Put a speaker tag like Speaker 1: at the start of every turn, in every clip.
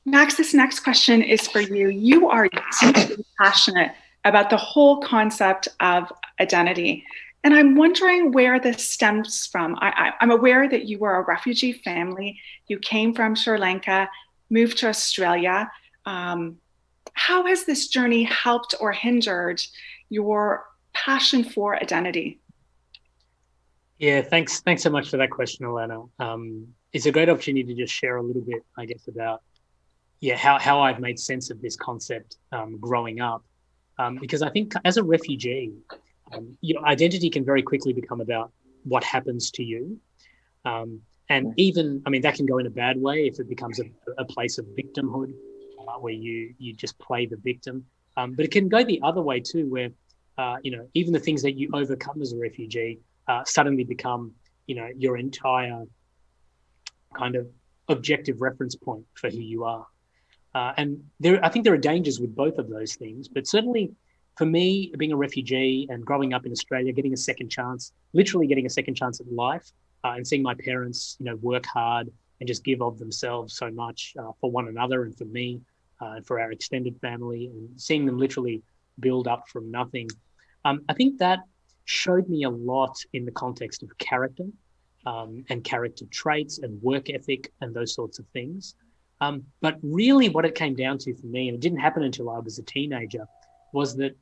Speaker 1: Max, this next question is for you. You are deeply passionate about the whole concept of identity. And I'm wondering where this stems from. I'm aware that you were a refugee family. You came from Sri Lanka, moved to Australia. Um, how has this journey helped or hindered your passion for identity?
Speaker 2: Yeah, thanks. Thanks so much for that question, Alana. It's a great opportunity to just share a little bit, I guess, about how I've made sense of this concept growing up. Because I think as a refugee, identity can very quickly become about what happens to you, and even I mean that can go in a bad way if it becomes a place of victimhood, where you just play the victim. But it can go the other way too, where even the things that you overcome as a refugee suddenly become your entire kind of objective reference point for who you are. I think there are dangers with both of those things. But certainly, for me, being a refugee and growing up in Australia, getting a second chance, literally getting a second chance at life, and seeing my parents, work hard and just give of themselves so much for one another and for me and for our extended family, and seeing them literally build up from nothing. I think that showed me a lot in the context of character and character traits and work ethic and those sorts of things. But really, what it came down to for me, and it didn't happen until I was a teenager, was that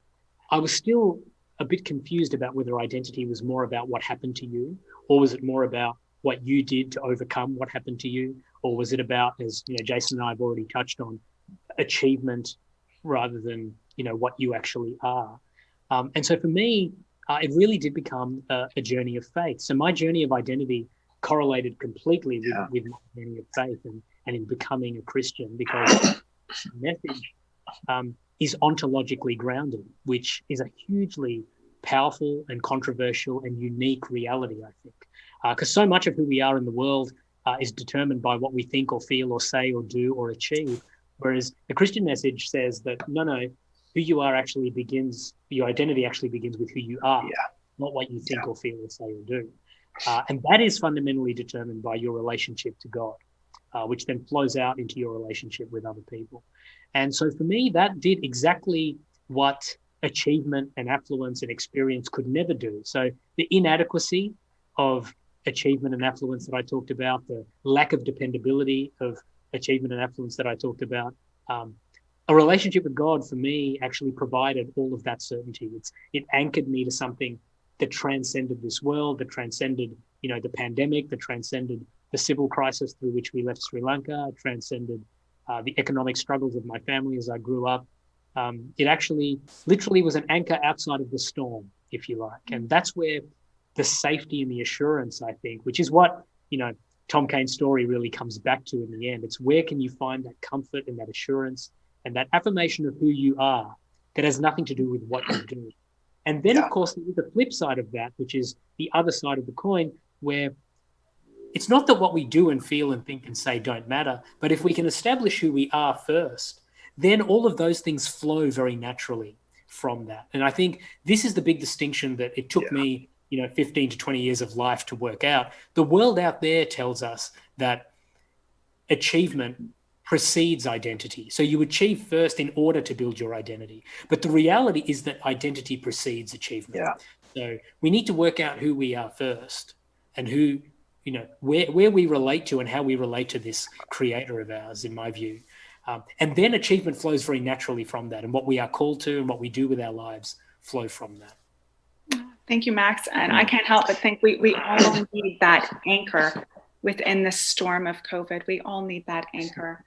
Speaker 2: I was still a bit confused about whether identity was more about what happened to you, or was it more about what you did to overcome what happened to you, or was it about, as Jason and I have already touched on, achievement rather than what you actually are. And so for me, it really did become a journey of faith. So my journey of identity correlated completely with my journey of faith and in becoming a Christian, because the message is ontologically grounded, which is a hugely powerful and controversial and unique reality, I think. Because so much of who we are in the world is determined by what we think or feel or say or do or achieve. Whereas the Christian message says that no, who you are actually begins, your identity actually begins with who you are, not what you think or feel or say or do. And that is fundamentally determined by your relationship to God, which then flows out into your relationship with other people. And so for me, that did exactly what achievement and affluence and experience could never do. So the inadequacy of achievement and affluence that I talked about, the lack of dependability of achievement and affluence that I talked about, a relationship with God for me actually provided all of that certainty. It anchored me to something that transcended this world, that transcended, the pandemic, that transcended the civil crisis through which we left Sri Lanka, transcended the economic struggles of my family as I grew up. It actually literally was an anchor outside of the storm, if you like. And that's where the safety and the assurance, I think, which is what, Tom Kane's story really comes back to in the end. It's where can you find that comfort and that assurance and that affirmation of who you are that has nothing to do with what you do. And then, of course, the flip side of that, which is the other side of the coin, where it's not that what we do and feel and think and say don't matter, but if we can establish who we are first, then all of those things flow very naturally from that. And I think this is the big distinction that it took me, 15 to 20 years of life to work out. The world out there tells us that achievement precedes identity. So you achieve first in order to build your identity. But the reality is that identity precedes achievement. So we need to work out who we are first and who, where we relate to and how we relate to this creator of ours, in my view. And then achievement flows very naturally from that. And what we are called to and what we do with our lives flow from that.
Speaker 1: Thank you, Max. And I can't help but think we all need that anchor within the storm of COVID. We all need that anchor.